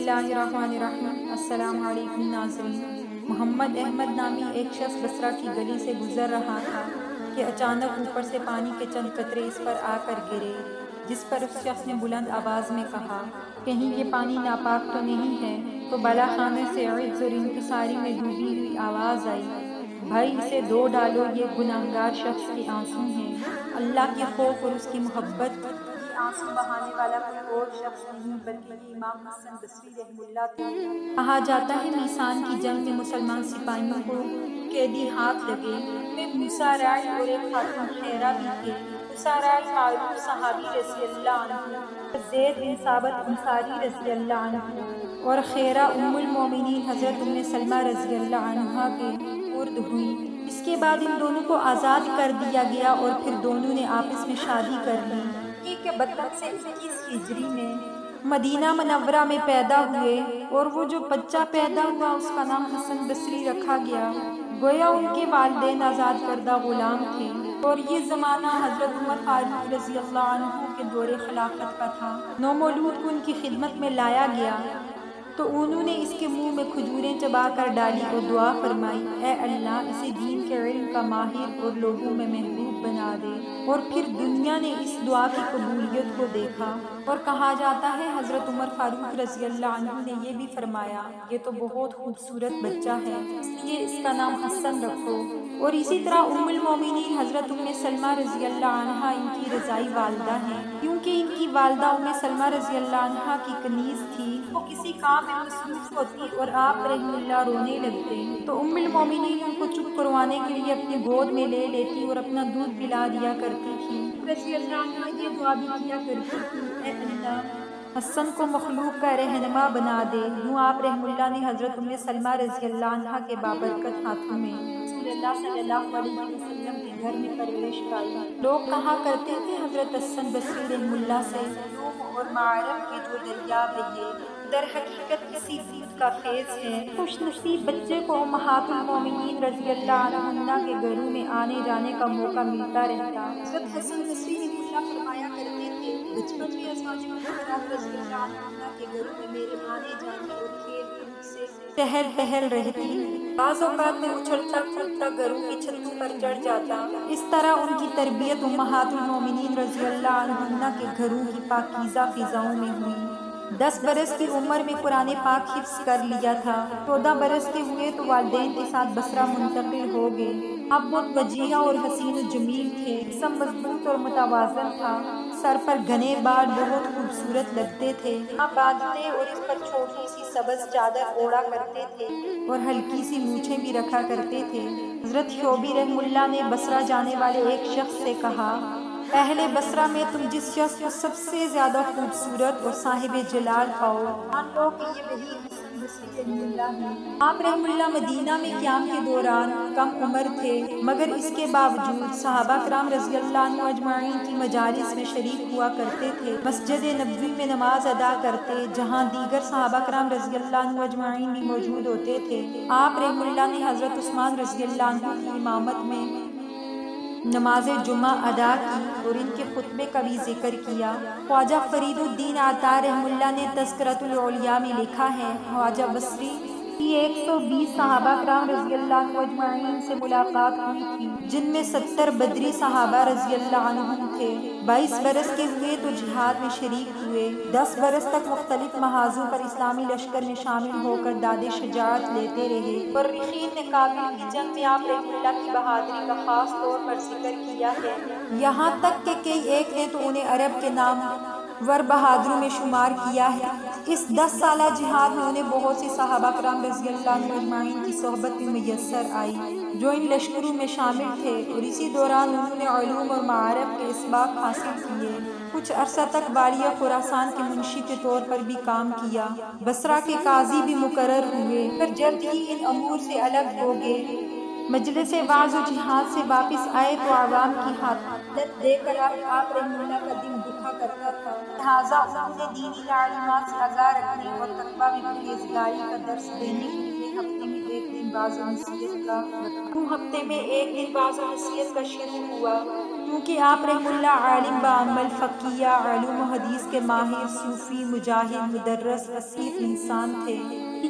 اللہ الرحمن الرحیم۔ السلام علیکم ناظرین۔ محمد احمد نامی ایک شخص بصرہ کی گلی سے گزر رہا تھا کہ اچانک اوپر سے پانی کے چند قطرے اس پر آ کر گرے، جس پر اس شخص نے بلند آواز میں کہا، کہیں یہ پانی ناپاک تو نہیں ہے؟ تو بالا خانے سے عجز اور انکساری میں ڈوبی ہوئی آواز آئی، بھائی اسے دھو ڈالو، یہ گناہگار شخص کے آنسو ہیں۔ اللہ کے خوف اور اس کی محبت، یہ آنسو بہانے والا کوئی اور شخص نہیں بلکہ یہ امام حسن بصری رحمہ اللہ تھے۔ کہا جاتا ہے میسان کی جنگ میں مسلمان سپاہیوں کو قیدی ہاتھ لگے، ان میں موسیٰ رائی اور ایک خاتون خیرہ بھی تھے۔ موسیٰ رائی معروف صحابی رضی اللہ عنہ، زید بن ثابت انصاری رضی اللہ عنہ اور خیرہ ام المومنین حضرت ام سلمہ رضی اللہ عنہا کے سپرد ہوئی۔ اس کے بعد ان دونوں کو آزاد کر دیا گیا اور پھر دونوں نے آپس میں شادی کر لی۔ کہ 32 سے 21 ہجری میں مدینہ منورہ میں پیدا ہوئے اور وہ جو بچہ پیدا ہوا اس کا نام حسن بصری رکھا گیا، گویا ان کے والدین آزاد کردہ غلام تھے، اور یہ زمانہ حضرت عمر فاروق رضی اللہ عنہ کے دور خلافت کا تھا۔ نومولود کو ان کی خدمت میں لایا گیا تو انہوں نے اس کے منہ میں کھجوریں چبا کر ڈالی اور دعا فرمائی، اے اللہ اسے دین کے علم کا ماہر اور لوگوں میں محبوب بنا دے۔ اور پھر دنیا نے اس دعا کی قبولیت کو دیکھا، اور کہا جاتا ہے حضرت عمر فاروق رضی اللہ عنہ نے یہ بھی فرمایا، یہ تو بہت خوبصورت بچہ ہے، اس لیے اس کا نام حسن رکھو۔ اور اسی طرح ام المومنین حضرت ام سلمہ رضی اللہ عنہا ان کی رضائی والدہ ہیں، کیونکہ ان کی والدہ ام سلمہ رضی اللہ عنہا کی کنیز تھی۔ وہ کسی کام میں مصروف ہوتی اور آپ رحمہ اللہ رونے لگتے تو ام المومنین ان کو چپ کروانے کے لیے اپنی گود میں لے لیتی اور اپنا دودھ پلا دیا کرتی تھی۔ رضی اللہ عنہا یہ دعا بھی کیا کرتی تھی، اے اللہ حسن کو مخلوق کا رہنما بنا دے۔ یوں آپ رحمہ اللہ نے حضرت ام سلمہ رضی اللہ عنہا کے بابرکت ہاتھوں میں رسول اللہ صلی اللہ علیہ وسلم کے گھر میں پرورش پائی۔ لوگ کہا کرتے تھے حضرت حسن بصری رحمہ اللہ سے علوم اور معارف کے جو دریاب رہے، در حقیقت اسی دودھ کا فیض ہے۔ خوش نصیب بچے کو امہات المومنین رضی اللہ عنہا کے گھروں میں آنے جانے کا موقع ملتا رہتا۔ حضرت حسن بصری رحمہ اللہ فرمایا کرتے تھے، بچپن میں ازواج مطہرات رضی اللہ عنہا کے گھروں میں میرے آنے جانے اور کھیل کود سے چہل پہل رہتی۔ بعض اوقات میں اچھلتا کودتا گھروں کی چھتوں پر چڑھ جاتا۔ اس طرح ان کی تربیت امہات المومنین رضی اللہ عنہا کے گھروں کی پاکیزہ فضاؤں میں ہوئی۔ 10 برس کی عمر میں قرآن پاک حفظ کر لیا تھا۔ 14 برس کے ہوئے تو والدین کے ساتھ بصرہ منتقل ہو گئے۔ آپ بہت وجیہ اور حسین و جمیل تھے، جسم مضبوط اور متوازن تھا، سر پر گھنے بال بہت خوبصورت لگتے تھے۔ آپ باندھتے اور اس پر چھوٹی سی سبز چادر اوڑھا کرتے تھے اور ہلکی سی مونچھیں بھی رکھا کرتے تھے۔ حضرت شعبی رحمہ اللہ نے بصرہ جانے والے ایک شخص سے کہا، اہل بصرہ میں تم جس شخص کو سب سے زیادہ خوبصورت اور صاحب جلال پاؤ، مان لو کہ یہ وہی حسن بصری رحمہ اللہ ہیں۔ آپ رحمہ اللہ مدینہ میں قیام کے دوران کم عمر تھے، مگر اس کے باوجود صحابہ کرام رضی اللہ عنہ اجمعین کی مجالس میں شریک ہوا کرتے تھے، مسجد نبوی میں نماز ادا کرتے، جہاں دیگر صحابہ کرام رضی اللہ عنہ اجمعین بھی موجود ہوتے تھے۔ آپ رحمہ اللہ نے حضرت عثمان رضی اللہ عنہ کی امامت میں نماز جمعہ ادا کی اور ان کے خطبے کا بھی ذکر کیا۔ خواجہ فرید الدین عطار رحمہ اللہ نے تذکرۃ الاولیاء میں لکھا ہے، خواجہ بصری کی 120 صحابہ کرام رضی اللہ عنہ اجمعین سے ملاقات ہوئی تھی، جن میں 70 بدری صحابہ رضی اللہ عنہم تھے۔ 22 برس کے ہوئے تو جہاد میں شریک ہوئے۔ 10 برس تک مختلف محاذوں پر اسلامی لشکر میں شامل ہو کر داد شجاعت لیتے رہے۔ مورخین نے کابل کی جنگ میں آپ رحمہ اللہ کی بہادری کا خاص طور پر ذکر کیا ہے، یہاں تک کہ ایک نے تو انہیں عرب کے نامور بہادروں میں شمار کیا ہے۔ اس 10 سالہ جہاد میں انہیں بہت سے صحابہ کرام رضی اللہ عنہ اجمعین کی صحبت بھی میسر آئی، جو ان لشکروں میں شامل تھے، اور اسی دوران انہوں نے علوم اور معارف کے اسباق حاصل کیے۔ کچھ عرصہ تک والیہ خراسان کے منشی کے طور پر بھی کام کیا۔ بصرہ کے قاضی بھی مقرر ہوئے، پھر جلد ہی ان امور سے الگ ہو گئے۔ مجلس وعظ و جہاد سے واپس آئے تو عوام کی حالت دیکھ کر آپ رحمہ اللہ کا دل دکھا کرتا تھا، لہٰذا انہوں نے دینی تعلیمات سے آگاہ رکھنے اور تقویٰ میں پرہیزگاری کا درس دینے کے لیے ہفتے میں ایک دن وعظ و نصیحت کا رکھا۔ ہفتے میں ایک دن وعظ و نصیحت کا شروع ہوا کیونکہ آپ رحم اللہ عالم بعمل، فقیہ، علوم و حدیث کے ماہر، صوفی، مجاہد، مدرس، فصیح انسان تھے۔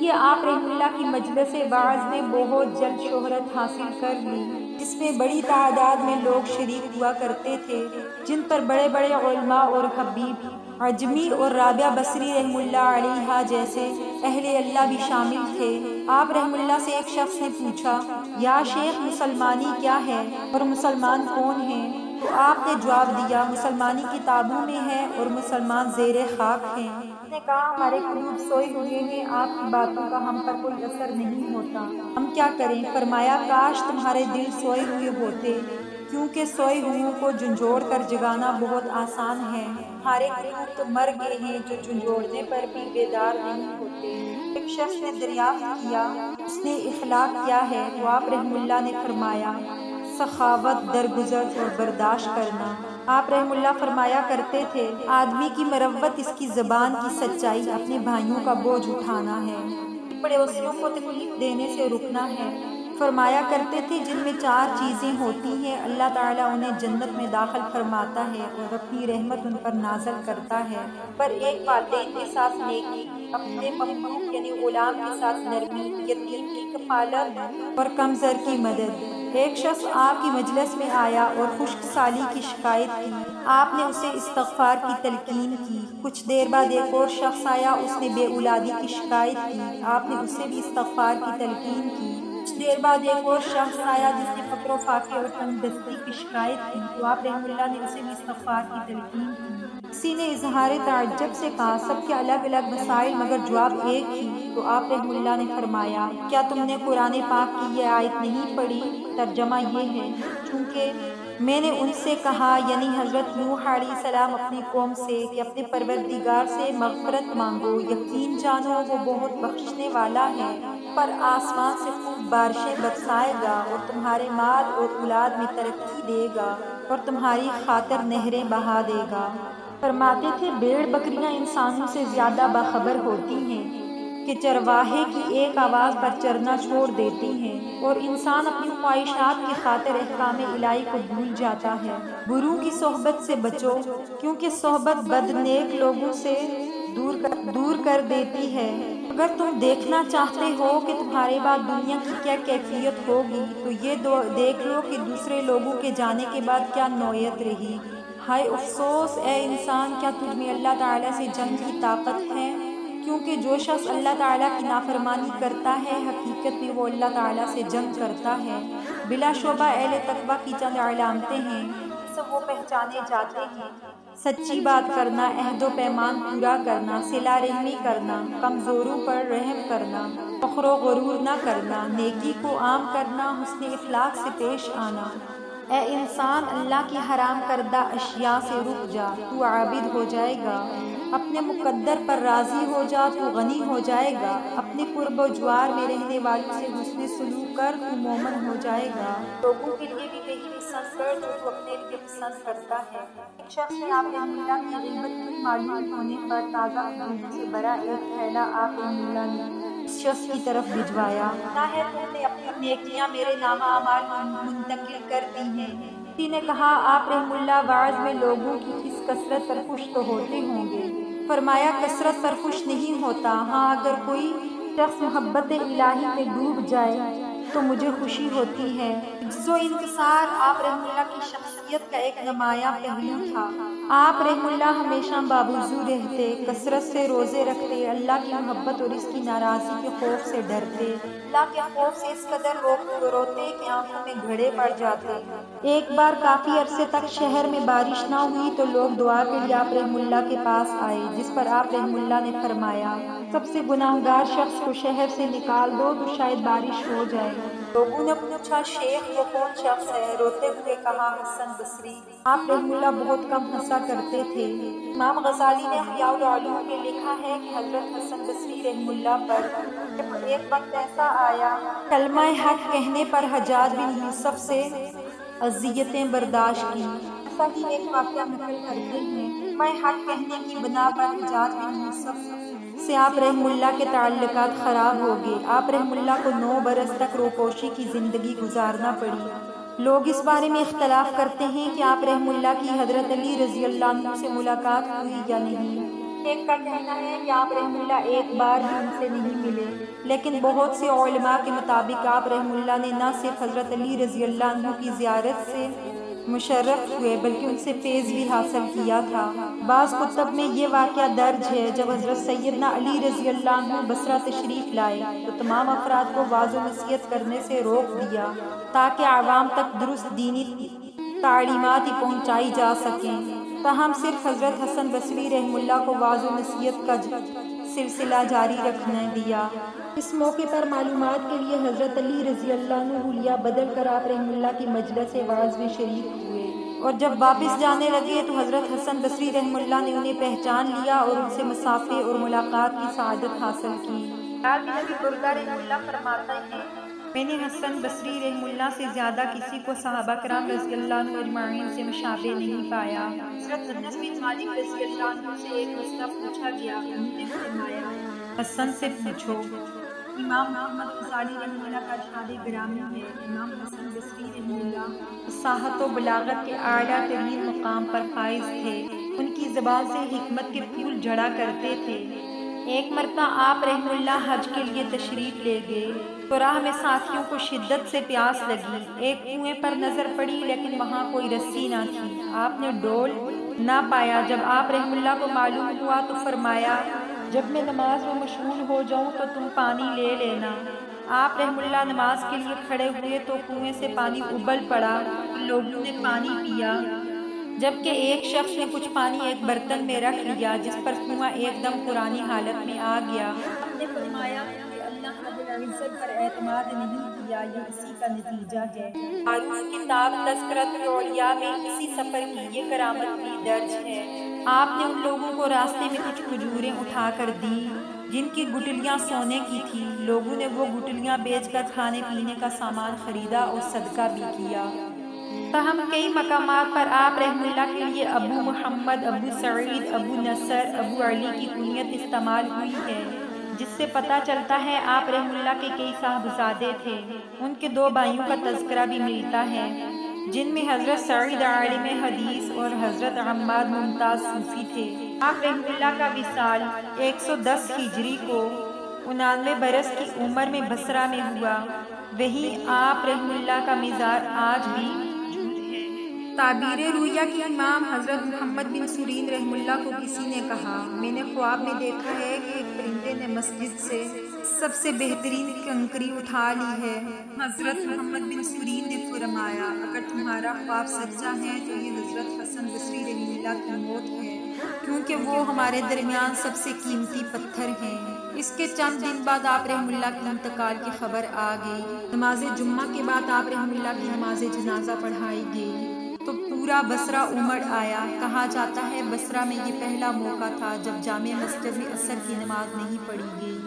یہ آپ رحم اللہ کی مجلس وعظ نے بہت جلد شہرت حاصل کر لی، جس میں بڑی تعداد میں لوگ شریک ہوا کرتے تھے، جن پر بڑے بڑے علماء اور حبیب عجمی اور رابعہ بصری رحم اللہ علیہا جیسے اہل اللہ بھی شامل تھے۔ آپ رحم اللہ سے ایک شخص نے پوچھا، یا شیخ مسلمانی کیا ہے اور مسلمان کون ہیں؟ تو آپ نے جواب دیا، مسلمانی کتابوں میں ہے اور مسلمان زیر خاک ہیں۔ اس نے کہا، ہمارے قلوب سوئے ہوئے ہیں، آپ کی باتوں کا ہم پر کوئی اثر نہیں ہوتا، ہم کیا کریں؟ فرمایا، کاش تمہارے دل سوئے ہوئے ہوتے، کیونکہ سوئے ہوئوں کو جھنجھوڑ کر جگانا بہت آسان ہے۔ ہمارے قلوب تو مر گئے ہیں جو جھنجھوڑنے پر بھی بیدار نہیں ہوتے۔ ایک شخص نے دریافت کیا، اس نے اخلاق کیا ہے؟ تو آپ رحم اللہ نے فرمایا، سخاوت، درگزر اور برداشت کرنا۔ آپ رحم اللہ فرمایا کرتے تھے، آدمی کی مروت اس کی زبان کی سچائی، اپنے بھائیوں کا بوجھ اٹھانا ہے، پڑوسیوں کو تکلیف دینے سے رکنا ہے۔ فرمایا کرتے تھے، جن میں 4 چیزیں ہوتی ہیں، اللہ تعالیٰ انہیں جنت میں داخل فرماتا ہے اور اپنی رحمت ان پر نازل کرتا ہے۔ پر ایک، والدین کے ساتھ نیکی، اپنے مملوک یعنی غلام کے ساتھ نرمی، یتیم کی کفالت اور کمزور کی مدد۔ ایک شخص آپ کی مجلس میں آیا اور خشک سالی کی شکایت کی، آپ نے اسے استغفار کی تلقین کی۔ کچھ دیر بعد ایک اور شخص آیا، اس نے بے اولادی کی شکایت کی، آپ نے اسے بھی استغفار کی تلقین کی۔ کچھ دیر بعد ایک اور شخص آیا جس نے فقر و فاقے اور تنگ دستی کی شکایت کی، تو آپ رحم اللہ نے اسے بھی استغفار کی تلقین کی۔ کسی نے اظہار تعجب سے کہا، سب کے الگ الگ مسائل مگر جواب ایک ہی؟ تو آپ رحم اللہ نے فرمایا، کیا تم نے قرآن پاک کی یہ آیت نہیں پڑھی؟ ترجمہ یہ ہے، چونکہ میں نے ان سے کہا، یعنی حضرت نوح علیہ السلام اپنی قوم سے، کہ اپنے پروردگار سے مغفرت مانگو، یقین جانو وہ بہت بخشنے والا ہے، پر آسمان سے خوب بارشیں برسائے گا اور تمہارے مال اور اولاد میں ترقی دے گا اور تمہاری خاطر نہریں بہا دے گا۔ فرماتے تھے، بھیڑ بکریاں انسانوں سے زیادہ باخبر ہوتی ہیں کہ چرواہے کی ایک آواز پر چرنا چھوڑ دیتی ہیں، اور انسان اپنی خواہشات کی خاطر احکام الہی کو بھول جاتا ہے۔ بروں کی صحبت سے بچو، کیونکہ صحبت بد نیک لوگوں سے دور کر دیتی ہے۔ اگر تم دیکھنا چاہتے ہو کہ تمہارے بعد دنیا کی کیا کیفیت ہوگی، تو یہ دیکھ لو کہ دوسرے لوگوں کے جانے کے بعد کیا نوعیت رہی۔ ہائے افسوس اے انسان، کیا تجھ میں اللہ تعالیٰ سے جنگ کی طاقت ہے؟ کیونکہ جو شخص اللہ تعالیٰ کی نافرمانی کرتا ہے، حقیقت میں وہ اللہ تعالیٰ سے جنگ کرتا ہے۔ بلا شبہ اہل تقویٰ کی چند علامتیں ہیں، جن سے وہ پہچانے جاتے ہیں: سچی بات کرنا، عہد و پیمان پورا کرنا، صلہ رحمی کرنا، کمزوروں پر رحم کرنا، فخر و غرور نہ کرنا، نیکی کو عام کرنا، حسن اخلاق سے پیش آنا۔ اے انسان، اللہ کی حرام کردہ اشیاء سے رک جا، تو عابد ہو جائے گا۔ اپنے مقدر پر راضی ہو جا، تو غنی ہو جائے گا۔ اپنے قرب و جوار میں رہنے والوں سے حسن سلوک کر، تو مومن ہو جائے گا۔ لوگوں کے لیے بھی وہی پسند کر جو تو اپنے لیے پسند کرتا ہے۔ ایک شخص نے آپ رحم اللہ کی غیبت کی معلوم ہونے پر تازہ اندوزی سے بھرا ایک تھیلا آپ رحم اللہ نے اس شخص کی طرف بھجوایا۔ سنا ہے تم نے اپنی نیکیاں میرے نامہ اعمال میں منتقل کر دی ہیں۔ کسی نے کہا، آپ رحم اللہ واعظ میں لوگوں کی اس کثرت پر خوش تو ہوتے ہوں گے؟ فرمایا، کثرت پر خوش نہیں ہوتا، ہاں اگر کوئی شخص محبت الہی میں ڈوب جائے تو مجھے خوشی ہوتی ہے۔ عجز و انکسار آپ رحم اللہ کی شخصیت کا ایک نمایاں پہلو تھا۔ آپ رحم اللہ ہمیشہ باوضو رہتے، کثرت سے روزے رکھتے، اللہ کی محبت اور اس کی ناراضی کے خوف سے ڈرتے، اللہ کے خوف سے اس قدر روتے کہ آنکھوں میں گھڑے پڑ جاتے۔ ایک بار کافی عرصے تک شہر میں بارش نہ ہوئی تو لوگ دعا کے لیے آپ رحم اللہ کے پاس آئے، جس پر آپ رحم اللہ نے فرمایا، سب سے گناہگار شخص کو شہر سے نکال دو تو شاید بارش ہو جائے۔ لوگوں نے پوچھا، شیخ وہ کون شخص ہے؟ روتے ہوئے کہا، حسن بصری۔ آپ رحم اللہ بہت کم ہنسا کرتے تھے۔ امام غزالی نے احیاء العلوم میں لکھا ہے کہ حضرت حسن بصری رحم اللہ پر ایک وقت ایسا آیا، کلمہ حق کہنے پر حجاج بن یوسف سے اذیتیں برداشت کی۔ ایسا ہی ایک واقعہ نقل کرتے ہیں، کلمہ حق کہنے کی بنا پر حجاج بن یوسف سے آپ رحم اللہ کے تعلقات خراب ہو گئے۔ آپ رحم اللہ کو 9 برس تک روپوشی کی زندگی گزارنا پڑی۔ لوگ اس بارے میں اختلاف کرتے ہیں کہ آپ رحم اللہ کی حضرت علی رضی اللہ عنہ سے ملاقات ہوئی یا نہیں۔ ایک کا کہنا ہے کہ آپ رحم اللہ ایک بار بھی ان سے نہیں ملے، لیکن بہت سے علماء کے مطابق آپ رحم اللہ نے نہ صرف حضرت علی رضی اللہ عنہ کی زیارت سے مشرف ہوئے بلکہ ان سے فیض بھی حاصل کیا تھا۔ بعض کتب میں یہ واقعہ درج ہے جب حضرت سیدنا علی رضی اللہ عنہ بصرہ تشریف لائے تو تمام افراد کو واعظ و نصیحت کرنے سے روک دیا تاکہ عوام تک درست دینی تعلیمات پہنچائی جا سکیں۔ تاہم صرف حضرت حسن بصری رحم اللہ کو واعظ و نصیحت کا سلسلہ جاری رکھنے دیا۔ اس موقع پر معلومات کے لیے حضرت علی رضی اللہ عنہ حلیہ بدل کر آپ رحم اللہ کی مجلس واعظ میں شریک ہوئے، اور جب واپس جانے لگے تو حضرت حسن بصری رحم اللہ نے انہیں پہچان لیا اور ان سے مصافحے اور ملاقات کی سعادت حاصل کی۔ نبی بردہ رحم اللہ فرماتے ہیں، میں نے حسن بصری رحم اللہ سے زیادہ کسی کو صحابہ کرام رضی اللہ عنہ اجمعین سے مشابہ نہیں پایا۔ حضرت انس بن مالک رضی اللہ عنہ سے ایک مسئلہ پوچھا گیا، انہوں نے فرمایا، حسن سے پوچھو۔ امام محمد غزالی رحم اللہ کا ارشاد گرامی ہے، امام حسن بصری رحم اللہ فصاحت و بلاغت کے اعلیٰ ترین مقام پر فائز تھے، ان کی زبان سے حکمت کے پھول جھڑا کرتے تھے۔ ایک مرتبہ آپ رحم اللہ حج کے لیے تشریف لے گئے تو راہ میں ساتھیوں کو شدت سے پیاس لگی، ایک کنویں پر نظر پڑی لیکن وہاں کوئی رسی نہ تھی، آپ نے ڈول نہ پایا۔ جب آپ رحم اللہ کو معلوم ہوا تو فرمایا، جب میں نماز میں مشغول ہو جاؤں تو تم پانی لے لینا۔ آپ رحم اللہ نماز کے لیے کھڑے ہوئے تو کنویں سے پانی ابل پڑا، لوگوں نے پانی پیا، جبکہ ایک شخص نے کچھ پانی ایک برتن میں رکھ لیا جس پر کنواں ایک دم پرانی حالت میں آ گیا۔ آپ نے فرمایا کہ اللہ رب العزت پر اعتماد نہیں کیا، یہ اسی کا نتیجہ ہے۔ معروف کتاب تذکرۃ الاولیاء میں اسی سفر کی یہ کرامت بھی درج ہے۔ آپ نے ان لوگوں کو راستے میں کچھ کھجوریں اٹھا کر دیں جن کی گٹلیاں سونے کی تھیں، لوگوں نے وہ گٹلیاں بیچ کر کھانے پینے کا سامان خریدا اور صدقہ بھی کیا۔ تاہم کئی مقامات پر آپ رحم اللہ کے لیے ابو محمد، ابو سعید، ابو نصر، ابو علی کی کنیت استعمال ہوئی ہے، جس سے پتہ چلتا ہے آپ رحم اللہ کے کئی صاحبزادے تھے۔ ان کے دو بھائیوں کا تذکرہ بھی ملتا ہے جن میں حضرت سعید عالم حدیث اور حضرت عماد ممتاز صوفی تھے۔ آپ رحم اللہ کا وصال 110 ہجری کو 99 برس کی عمر میں بصرہ میں ہوا، وہیں آپ رحم اللہ کا مزار آج بھی موجود ہے۔ تعبیر رؤیا کی امام حضرت محمد بن سیرین رحم اللہ کو کسی نے کہا، میں نے خواب میں دیکھا ہے کہ ایک پرندے نے مسجد سے سب سے بہترین کنکری اٹھا لی ہے۔ حضرت محمد بن سیرین نے فرمایا، اگر تمہارا خواب سچا ہے تو یہ حضرت حسن بصری رحم اللہ کی موت ہے، کیونکہ وہ ہمارے درمیان سب سے قیمتی پتھر ہیں۔ اس کے چند دن بعد آپ رحم اللہ کے انتقال کی خبر آ گئی۔ نماز جمعہ کے بعد آپ رحم اللہ کی نماز جنازہ پڑھائی گئی تو پورا بصرہ امڑ آیا۔ کہا جاتا ہے بصرہ میں یہ پہلا موقع تھا جب جامع مسجد میں عصر کی نماز نہیں پڑھی گئی،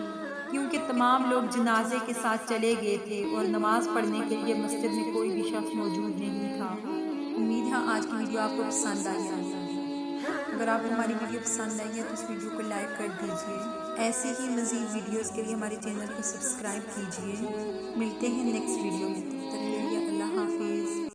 کیونکہ تمام لوگ جنازے کے ساتھ چلے گئے تھے اور نماز پڑھنے کے لیے مسجد میں کوئی بھی شخص موجود نہیں تھا۔ امید ہے آج کی ویڈیو آپ کو پسند آئی ہے۔ اگر آپ کو ہماری ویڈیو پسند آئی ہے تو اس ویڈیو کو لائک کر دیجیے۔ ایسی ہی مزید ویڈیوز کے لیے ہمارے چینل کو سبسکرائب کیجیے۔ ملتے ہیں نیکسٹ ویڈیو میں۔